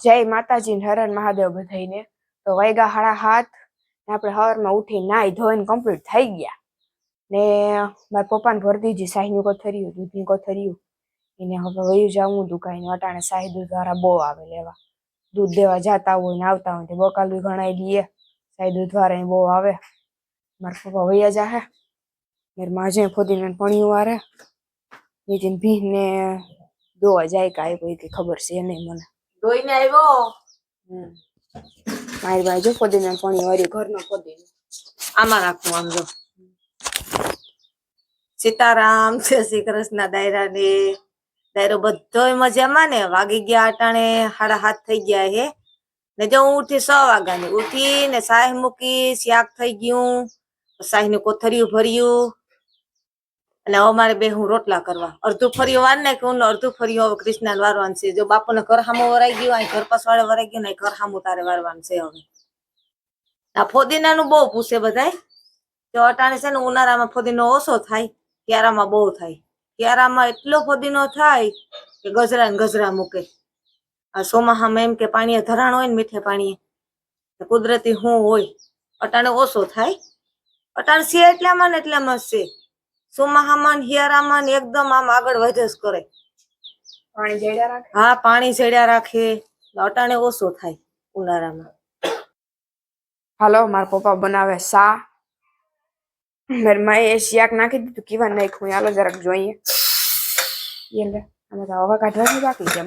જય માતાજી હરણ મહાદેવ બધાઈને. તો વાયગા 7:30 ને આપણે સવારમાં ઉઠી નાઈ ધોઈને કમ્પ્લીટ થઈ ગયા ને મારા પપ્પાને ભરી દીધી શાહીનું કોથળિયું, દૂધની કોથળિયું. એને હવે વયું જાઉં દુકાને. અટાણે શાહી દૂધ વાળા બહુ આવે લેવા, દૂધ દેવા જતા હોય ને આવતા હોય તો બકાલું ગણાઈ લઈએ. શાહી દૂધ વાળા બહુ આવે. મારા પપ્પા વયા જાહે. મારી માજે ફોદીને પણિયું વારે નીતિન ભીને દોવા જાય કાંઈ કોઈ ખબર છે નહીં મને. ધોઈને આવ્યો. મારી ભાઈ જો ફોદીને પાણી વાળી ઘરનો ફોદીને આમાં રાખું. આમ જો સીતારામ, જય શ્રી કૃષ્ણ. દાયરો બધોય મજામાં ને. વાગી ગયા અટાણે 7:30 થઈ ગયા હે ને. જો હું ઉઠી 6 વાગ્યાની ઉઠી ને શાહી મૂકી, શાક થઈ ગયું, શાહીનું કોથળિયું ભર્યું અને હવે મારે બે હું રોટલા કરવા. અડધું ફર્યું વાર નાખ્યું ને અડધું ફર્યું હવે કૃષ્ણ વારવાનું છે. જો બાપુને ઘર સામું વરાઈ ગયું, અહીં ઘર પાછવાડે વરાઈ ગયું ને ઘર સામું તારે વારવાનું છે. હવે આ ફોદીનાનું બહુ પૂછે બધાય. જો અટાણે છે ને ઉનાળામાં ફોદીનો ઓછો થાય, ક્યારામાં બહુ થાય. ક્યારામાં એટલો ફોદીનો થાય કે ગજરા ને ગજરા મૂકે. આ ચોમાસામાં એમ કે પાણી ધરાણ હોય ને મીઠે પાણી કુદરતી હું હોય. અટાણે ઓછો થાય. અટાણે છે એટલામાં ને એટલામાં છે. ચોમાસામાં હિયારામાં એકદમ આમ આગળ વધે કરે. પાણી જડ્યા રાખે. હા, પાણી જડ્યા રાખે. અટાણે ઓછો થાય ઉનાળામાં. હાલો, મારા પપ્પા બનાવે સા. મારી માએ શાક નાખી દીધું. કેવા નાખ્યું હાલો જરાક જોઈએ. એટલે આમાં તો હવા કાઢવાની બાકી છે.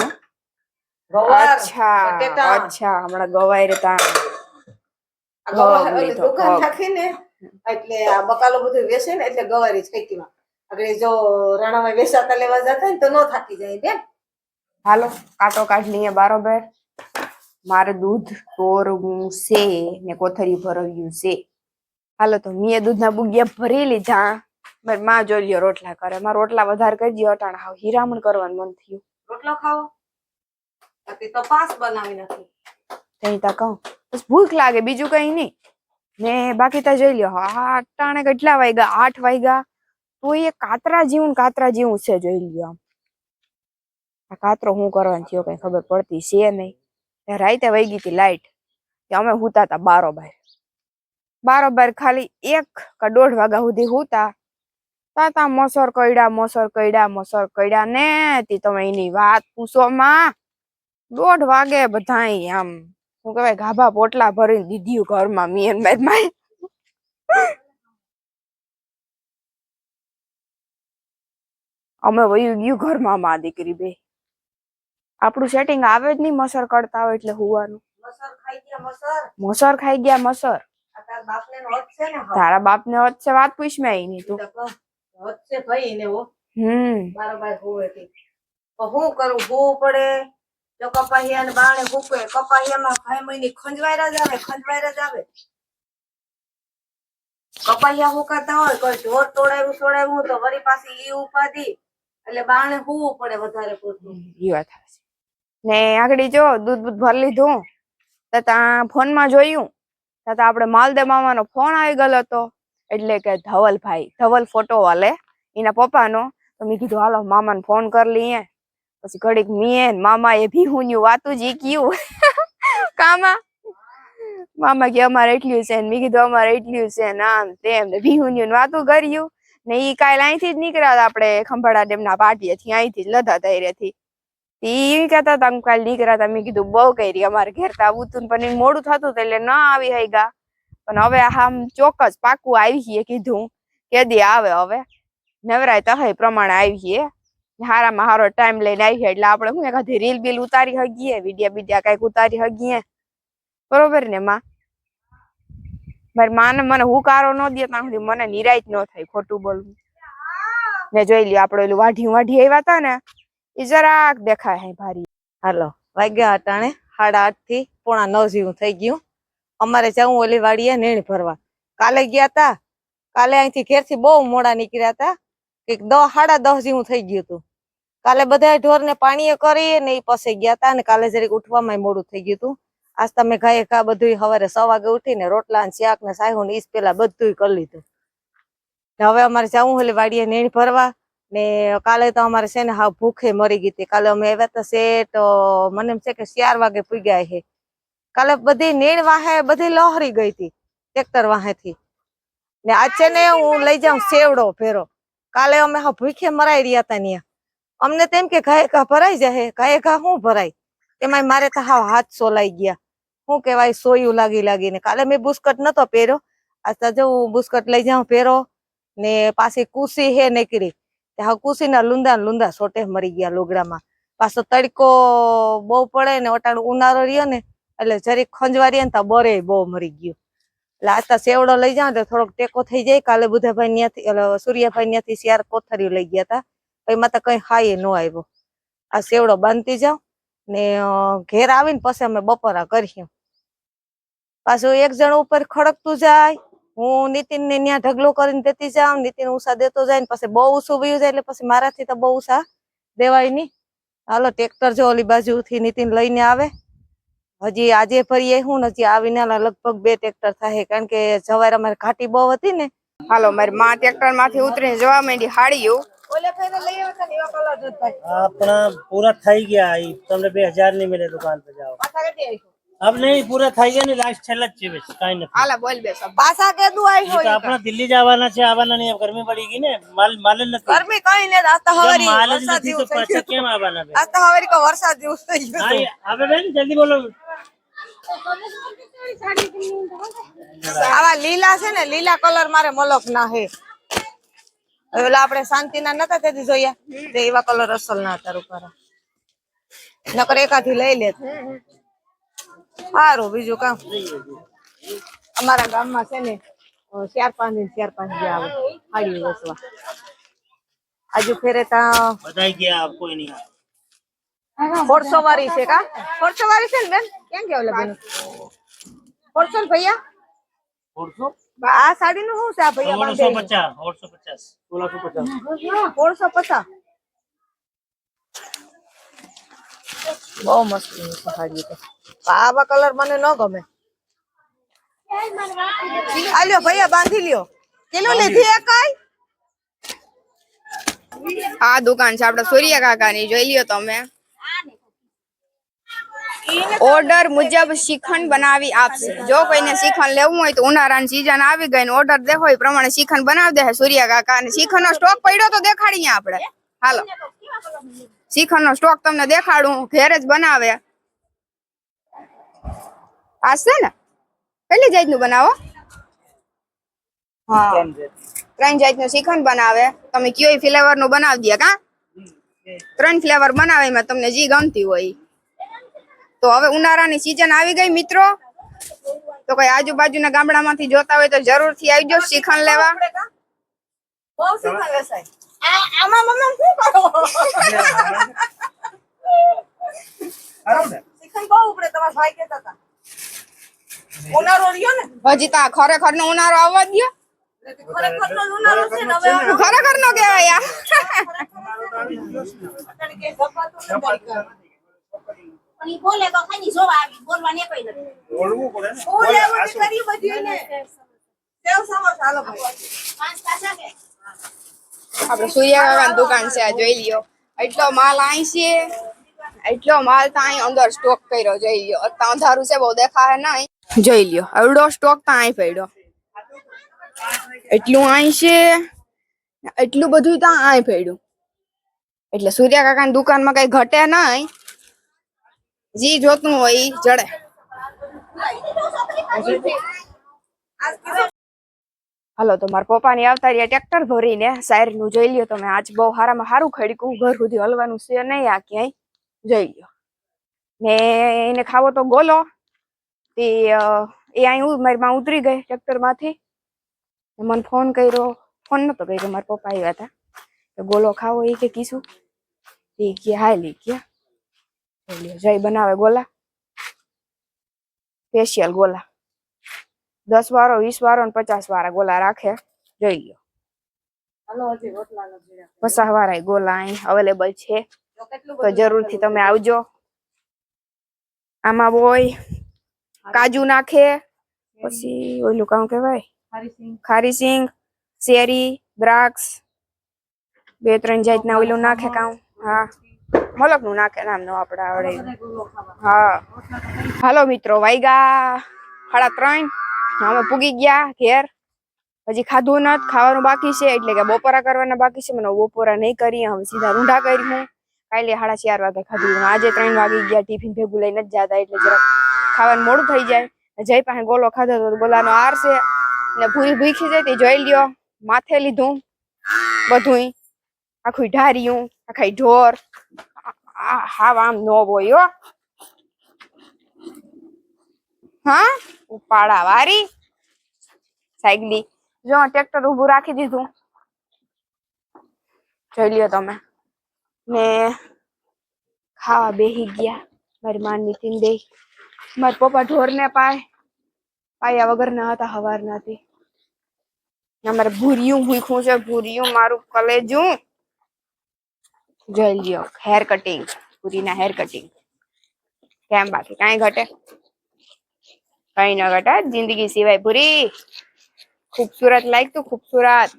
અચ્છા હમણાં ગવાય રે તા દુકાન નાખીને એટલે આ બકાલો બધું વેચે ને એટલે ગવારી ખેતીમાં આગળ જો રાણામાં વેચાતા લેવા જતા ને તો ન થાકી જાય બેન. હાલો કાંટો કાઢ લઈએ બરોબર. મારે દૂધ તોરવું છે ને કોથળી ભરવ્યું છે. હાલો તો મેં દૂધના બુગિયા ભરી લીધા. મારી માં જોઈ લ્યો રોટલા કરે. મારા રોટલા વધારે કરી દો. અટાણે હાવ હીરામણ કરવાનું મન થયું. રોટલો ખાવો તો પાસ બનાવી નાખી. તઈ તા કહું બસ ભૂખ લાગે બીજું કઈ નહીં ને. બાકી તા જોઈ લ્યો. હા અટાણે કેટલા વાગ્યા? 8 વાગ્યા. તો એ કાતરા જેવું છે. જોઈ લ્યો આમ આ કાતરો હું કરવાનું થયો કઈ ખબર પડતી છે નહીં. રાતે વહી ગઈ હતી લાઈટ. અમે હુતા હતા બારોબાર ખાલી 1 કે 1.5 વાગ્યા સુધી હુતા. તા મસર કઈડા ને તી તમે એની વાત પૂછો માં. 1.5 વાગે બધાય આમ શું કહેવાય ગાભા પોટલા ભરીને દીધ્યું ઘરમાં. મી અને માય અમે વયું ગયું ઘરમાં માં દીકરી બે. આપણું સેટિંગ આવે જ નહીં મસર કરતા હોય એટલે હુવાનું. મસર ખાઈ ગયા. તારા બાપ ને હોત છે વાત પૂછ મે નહીં તું. હું કરું હોવું પડે. જો કપાહિયા ને બાણે હુકે કપાહિયામાં ભાઈ મહિની ખંજવાયરા જ આવે. કપાહિયા હુકાતા હોય કોઈ ઢોર તોડાવ્યું તો વળી પાછી ઈ ઉપાધી એટલે બાણે હુવું પડે વધારે પૂરતું. ઈ વાત ને આગળ જો દૂધ ભરી લીધું તો ત્યાં ફોનમાં જોયું તો આપણે માલદે મામાનો ફોન આવી ગયો હતો. એટલે કે ધવલ ફોટો વાલે એના પપ્પાનો. તો મેં કીધું હાલો મામાને ફોન કરી લઈએ. પછી ઘડીક મેં મામા એ ભીહુન્યું વાતું જ કયું કામા. મામા કે અમારે એટલું છે ને મેં કીધું અમારે એટલું છે ને આમ તેમ ને ભીહુન્યું વાતું કર્યું ને. ઈ કાલે અહીંથી જ નીકળ્યા આપણે ખંભાળા ડેમના પાટીએથી અહીંથી જ લધા ધૈર્યથી. ઈ કહેતા હતા કાલે નીકળ્યા હતા. મેં કીધું બહુ કરી અમારે ઘેર તો આવું હતું પણ મોડું થતું એટલે ના આવી હઈ ગા. પણ હવે આમ ચોક્કસ પાકું આવી કીધું કેદી આવે હવે નવરાય તો પ્રમાણે આવીએ. હારામાં હારો ટાઈમ લઈને આવીએ એટલે આપણે શું એકાદી રીલ બીલ ઉતારી હગીએ, વિડિયા કઈક ઉતારી હગીએ. બરોબર ને માં? મારી માને મને હુકારો ન દે ત્યાં સુધી મને નિરાય જ ન થાય ખોટું બોલવું. ને જોઈ લ્યો આપણે ઓલું વાઢી આવ્યા હતા ને એ જરાક દેખાય હે ભારી. હાલો વાગ્યા અટાણે 8:30 થી 8:45 જેવું થઈ ગયું. અમારે જવું ઓલી વાડીએ નેણ ભરવા. કાલે ગયા તા. કાલે અહીંથી ઘેરથી બહુ મોડા નીકળ્યા હતા. કંઈક 10, 10:30 જેવું થઈ ગયું હતું. કાલે બધા ઢોર ને પાણીએ કરી ને એ પાસે ગયા તા ને કાલે જરીક ઉઠવામાં મોડું થઈ ગયું હતું. આજ તમે ઘાએ ઘા બધું સવારે 6 વાગે ઉઠીને રોટલા ને શાક ને સાહુ ને ઈજ પેલા બધું કરી લીધું. હવે અમારે જવું ઓલી વાડીએ નેણ ભરવા. ને કાલે તો અમારે છે ને હા ભૂખે મરી ગઈ હતી. કાલે અમે આવ્યા હતા શેઠ મને એમ છે કે 4 વાગે પૂગ્યા છે. કાલે બધી નીણ વાહે બધી લહરી ગઈ હતી ટ્રેક્ટર વાહેથી. ને આજ છે ને હું લઈ જાઉં સેવડો ભેરો. કાલે અમે હા ભૂખે મરાઈ રહ્યા હતા ત્યાં. અમને તેમ કે ઘા ભરાઈ જાય, ઘા શું ભરાય, એમાં મારે તો હા હાથ સોલાઈ ગયા. શું કેવાય સોયું લાગીને. કાલે મેં બુસ્કટ નતો પહેર્યો, આજ તો જો બુસ્કટ લઈ જાઉં પહેરો. ને પાછી કુસી હે નીકળી, હા કુસીના લુંદા સોટે મરી ગયા લુગડામાં. પાછો તડકો બહુ પડે ને અટાણું ઉનાળો રહ્યો ને એટલે જરીક ખંજવારીએ ને તો બરે બહુ મરી ગયું. એટલે આજ તો સેવડો લઈ જાઉં તો થોડોક ટેકો થઈ જાય. કાલે બુધાભાઈ ત્યાંથી સૂર્યાભાઈ ત્યાંથી 4 કોથરીઓ લઈ ગયા હતા, એમાં તો કઈ હાય ન આવ્યો. આ સેવડો બાંધતી જાઉં ને ઘેર આવીને પછી અમે બપોરા કરીએ. પાછું એક જણ ઉપર ખડકતું જાય, હું નીતિન ને ત્યાં ઢગલો કરીને દેતી જાઉં, નીતિન ઉષા દેતો જાય ને પછી બહુ ઊંચું વયું જાય એટલે પછી મારાથી તો બહુ ઉષા દેવાય નહીં. હાલો ટ્રેક્ટર જો ઓલી બાજુથી નીતિન લઈને આવે. હજી આજે ફરીએ હું હજી આવીને લગભગ 2 ટ્રેક્ટર થાય, કારણ કે જવારે અમારે ઘાટી બહુ હતી ને. હાલો મારી માં ટ્રેક્ટર માંથી ઉતરીને જવા માંડી હાડીયું. ઓલે ફેરે લઈ આવ્યા હતા ને એવા કલર જ ભાઈ. अपना पूरा થઈ ગયા ઈ તમને 2000 નહીં મળે દુકાન પર જાઓ. પાછા કેટલી આવી? अब नहीं पूरा થઈ ગયા ને લાસ્ટ છેલ્લા જ છે બસ કાઈ નથી. હાલા બોલ બે સબ. પાછા કેદું આવી ઈ તો આપણા દિલ્હી જવાના છે, આવવાના નહીં. अब ગરમી પડી ગઈ ને, માલ જ નથી. ગરમી કઈ ને આજ તો जब હવારી माल જ વરસાદ નથી તો જેવું થઈ પાછા ગયું. કેમ આવવાના બે? આજ તો હવારી કો વરસાદ જેવું થઈ ગયું. હા આવે બેન જલ્દી બોલો. આવા લીલા છે ને, લીલા કલર મારે મલક ના હે. ઓલા આપણે શાંતિના નતા તેથી જોયા તે એવા કલર અસલ ના હતા રૂપારા. નકર એકાથી લઈ લે. સારું બીજું કામ. અમારા ગામમાં છે ને 4-5 દિન 4-5 જે આવે હાડી વેચવા. આજુ ફેરે તા બધાઈ ગયા આપ કોઈ નહીં. 400 વાળી છે કા? 400 વાળી છે ને બેન? કેમ કે ઓલા બેન 400 ને ભૈયા? 400 આ સાડી નું શું છે આ ભૈયા બાંધે? 450 450. બહુ મસ્ત છે સાડી તો. આવા કલર મને ન ગમે. આલ્યો ભૈયા બાંધી લ્યો. કિલો લીધી એકાઈ? આ દુકાન છે આપડા સૂર્ય કાકાની, જોઈ લ્યો તમે. ઓર્ડર મુજબ શ્રીખંડ બનાવી આપશે. જો કોઈને શ્રીખંડ લેવું હોય તો ઉનાળાની સીઝન આવી ગઈ ને ઓર્ડર દેખો એ પ્રમાણે શ્રીખંડ બનાવી દે સૂર્ય કાકા. અને શ્રીખંડ નો સ્ટોક પડ્યો તો દેખાડીએ આપણે. હાલો શ્રીખંડ નો સ્ટોક તમને દેખાડું. ઘેર જ બનાવે. આ છે ને કેટલી જાતનું બનાવો? હા 3 જાતનું શ્રીખંડ બનાવે. તમે કયો ફ્લેવર નું બનાવી દે કા? 3 ફ્લેવર બનાવે, એમાં તમને જે ગમતી હોય. તો હવે ઉનાળાની સીઝન આવી ગઈ મિત્રો, તો કોઈ આજુબાજુના ગામડામાંથી જોતા હોય તો જરૂરથી આવજો શ્રીખંડ લેવા. બહુ શ્રીખંડ વેચાય. આમાં મમ્મી શું કરો? શ્રીખંડ બહુ ઉપડે તમારા ભાઈ કહેતા હતા. ઉનાળો રહ્યો ને હજી તા ખરેખર નો ઉનાળો આવવા દયો. ખરેખર નો ઉનાળો છે ને હવે ખરેખર નો કહેવાય આ. અત્યારે કે જપાતું નથી. પણ ઈ બોલે તો ખાલી જોવા આવી, બોલવાની કોઈ નથી. ઓલે ઓલે કરી બધી ને સેવ સામો ચાલો ભાઈ. 5 પાછા કે આપડે સૂર્ય કાકાની દુકાન છે, આ જોઈ લ્યો. એટલો માલ અહીં છે, એટલો માલ તો અહીં અંદર સ્ટોક કર્યો. જોઈ લ્યો. અત્યારે અંધારું છે બહુ દેખાય નહીં. જોઈ લ્યો એવડો સ્ટોક તો અહીં પડ્યો. એટલું અહીં છે, એટલું બધું તો અહીં પડ્યું. એટલે સૂર્ય કાકાની દુકાનમાં કઈ ઘટે નહીં. જી જોતું હોય ઈ જડે. હાલો તો મારા પપ્પાની આવતા રહ્યા ટ્રેક્ટર ભરીને. સાયર નું જોઈ લ્યો તમે. આજ બહુ હારામાં હારું ખડ્યું. ઘર સુધી હલવાનું છે નહીં આ ક્યાંય. જોઈ લ્યો. ને એને ખાવો તો ગોલો. તે એ અહીં મારી માં ઉતરી ગઈ ટ્રેક્ટર માંથી. મને ફોન કર્યો. ફોન નતો કર્યો, મારા પપ્પા આવ્યા હતા. ગોલો ખાવો એ કે કીશું. એ કે હાલી ગયા. જય બનાવે ગોલા, સ્પેશિયલ ગોલા. 10 વારો 20 વારો ને 50 વાળા ગોલા રાખે. જોઈ લો. 50 વાળા ગોલા અહીં અવેલેબલ છે, તો જરૂરથી તમે આવજો. આમાં હોય કાજુ નાખે, પછી ઓલું કામ કેવાય ખારી સિંગ, શેરી, દ્રાક્ષ, 2-3 જાતના ઓલું નાખે કામ. હા મલક નું નાખે નામ નો આપડે આવડે. હા હાલો મિત્રો, વાઈગા 3:30. અમે પૂગી ગયા ઘેર. હજી ખાધું નથી, ખાવાનું બાકી છે, એટલે કે બપોરા કરવાના બાકી છે. મને બપોરા નહીં કરી, હવે સીધા રૂંઢા કરી. કાલે 4:30 વાગે ખાધું, આજે 3 વાગી ગયા. ટિફિન ભેગું લઈને જ જતા, એટલે જરાક ખાવાનું મોડું થઈ જાય. જય પાસે ગોલો ખાધો તો ગોલાનો આર છે ને પૂરી ભૂખી જતી જોઈ લ્યો. માથે લીધું બધું, આખું ઢાર્યું, આખા ઢોર. હા આમ નો બોયો. હા ઉપાડા વારી સાયકલી જો ટ્રેક્ટર ઉભું રાખી દીધું, જોઈ લ્યો તમે. ને ખાવા બેહી ગયા. મારી માં નીતિન દે, મારા પપ્પા ઢોર ને પાયા વગર ના હતા હવાર નાથી. અમારે ભૂરિયું ભૂખું છે, ભૂરિયું મારું કલેજું. જોઈ લ્યો હેર કટિંગ, પૂરીના હેર કટિંગ. કેમ બાકી કઈ ઘટે? કઈ ન ઘટે, જિંદગી સિવાય પૂરી. खूबसूरत लाइक तो खूबसूरत.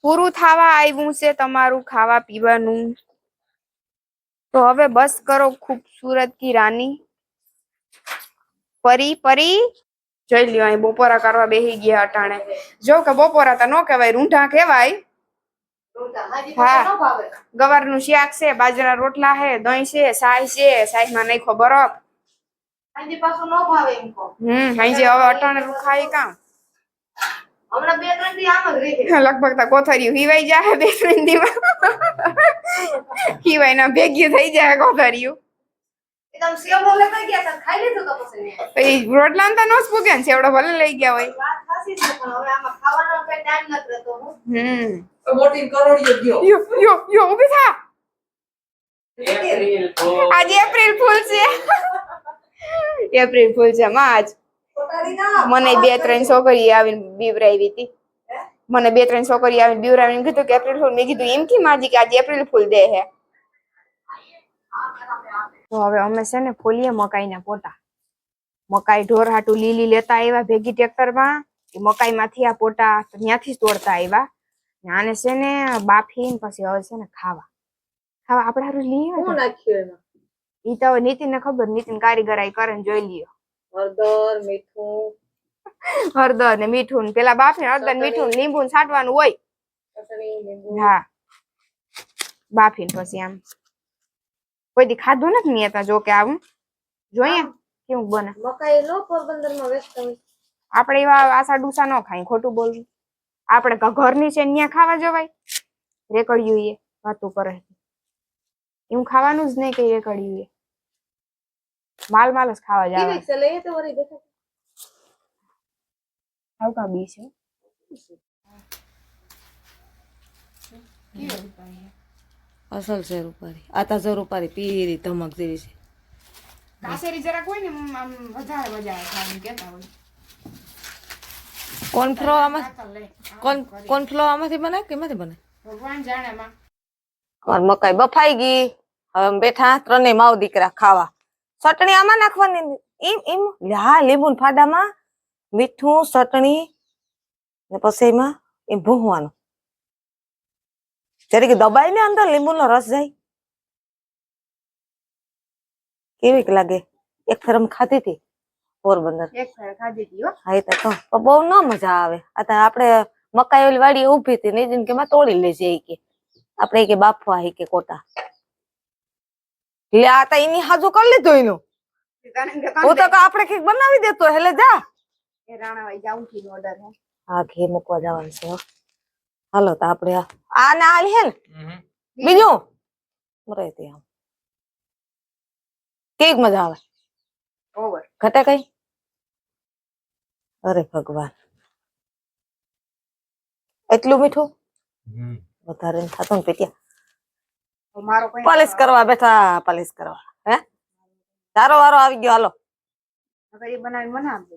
પૂરું થવા આવ્યું છે તમારું ખાવા પીવાનું, તો હવે બસ કરો ખૂબસૂરત કી રાની. પરી પરી જોઈ લ્યો, અહીં બપોરા કરવા બેહી ગયા અટાણે. જો કે બપોરા તો ન કહેવાય, રૂંઢા કહેવાય. હા ગવારનું શાક છે, બાજરાના રોટલા છે, દહીં છે, સાય છે. સાય માં નાખો બરફ. હાજી પાછું ન ભાવે એમ કહો. હાજી હવે અટાણે ખાઈ કામ. હમણાં 2-3 દી આમ જ રહી. લગભગ તો કોથરિયું હિવાઈ જાય 2-3 દીમાં. હિવાઈ ના ભેગી થઈ જાય કોથરિયું. એકદમ સેવડો લેતા ગયા તા, ખાઈ લીધું તો પછી રોટલા તો નો જ પૂગે ને, સેવડો ભલે લઈ ગયા હોય. વાત સાચી છે, પણ હવે આમાં ખાવાનો કઈ ટાઈમ નથી રહેતો. મોટી કરોડિયો ગયો. યો ઉભી થા. આજે એપ્રિલ ફૂલ છે. એપ્રિલ ફૂલ છે માં આજ. મને 2-3 છોકરી આવીને બીવરાવી હતી. મને 2-3 છોકરી આવીને બીવરાવીને કીધું કે એપ્રિલ ફૂલ. મેં કીધું એમ કે માજી કે આજે એપ્રિલ ફૂલ દે હે. તો હવે અમે છે ને ફોલીએ મકાઈના પોટા. મકાઈ ઢોર હાટું લીલી લેતા આવ્યા ભેગી ટ્રેક્ટરમાં. એ મકાઈ માંથી આ પોટા ત્યાંથી તોડતા આવ્યા. આને છે ને બાફીને પછી હવે છે ને ખાવા આપણે હારું લઈ શું નાખ્યું એમાં? ઈ તો નીતિન ને ખબર, નીતિન કારીગરાઈ કરે ને જોઈ લ્યો. હળદર, મીઠું, હળદર ને મીઠું પેલા બાફીને હળદર મીઠું લીંબુ ને છાંટવાનું હોય. ચટણી, લીંબુ. હા બાફીને પછી આમ કોઈ દી ખાધું નથી મેં ત્યાં. જો કે આવું જોઈએ કેવું બને. મકાઈ લો પોરબંદરમાં વેચતા હોય. આપણે એવા આસા ડુસા ન ખાઈ, ખોટું બોલવું. આપણે ઘરની છે ત્યાં ખાવા જવાય. રેકડિયું એ વાતું કરે એવું ખાવાનું જ નહીં. કઈ રેકડિયું એ માલ જ ખાવા જવા. કેવી છે લઈએ તો વળી દેખો. આવકા બી છે. અસલ છે રૂપારી. આ તા રૂપારી પીરી ધમક જેવી છે. કાસેરી જરાક હોય ને આમ વધારે મજા આવે ખાવાની કેતા હોય. કોર્નફ્લો આમાં કોર્નફ્લો આમાંથી બને કે એમાંથી બને? ભગવાન જાણે માં. અમાર મકાઈ બફાઈ ગઈ. હવે અમે બેઠા 3 માવ દીકરા ખાવા. ચટણી આમાં નાખવાની. એમ હા લીંબુ ને ફાડામાં મીઠું ચટણી ને પછી એમાં એમ ભૂંવાનું. જરીક દબાઈ ને અંદર લીંબુ નો રસ જાય. કેવીક લાગે? એક ફરમ ખાધી હતી પોરબંદર. એક ફેર ખાધી હતી હો. હા એ તો બહુ ન મજા આવે. આ આપણે મકાઈ ઓલી વાડી ઉભી હતી ને કે માં તોડી લેજે કે આપણે કે બાફવા કે કોટા લે આ તા એની હાજુ કરી લીધું એનું. હું તો આપણે કઈક બનાવી દેતો હેલે જા. એ રાણાભાઈ જાઉં થી ઓર્ડર હે. હા ઘી મૂકવા જવાનું છે. હાલો તો આપણે આ ના હાલી હે ને બીજું મરે તે આમ કેક મજા આવે. ઓવર ઘટે કઈ? અરે ભગવાન એટલું મીઠું વધારે થતું ને પેટિયા. મારો કોઈ પાલિશ કરવા બેઠા, પાલિશ કરવા. હે તારો વારો આવી ગયો. હાલો બનાવી મને આપજો.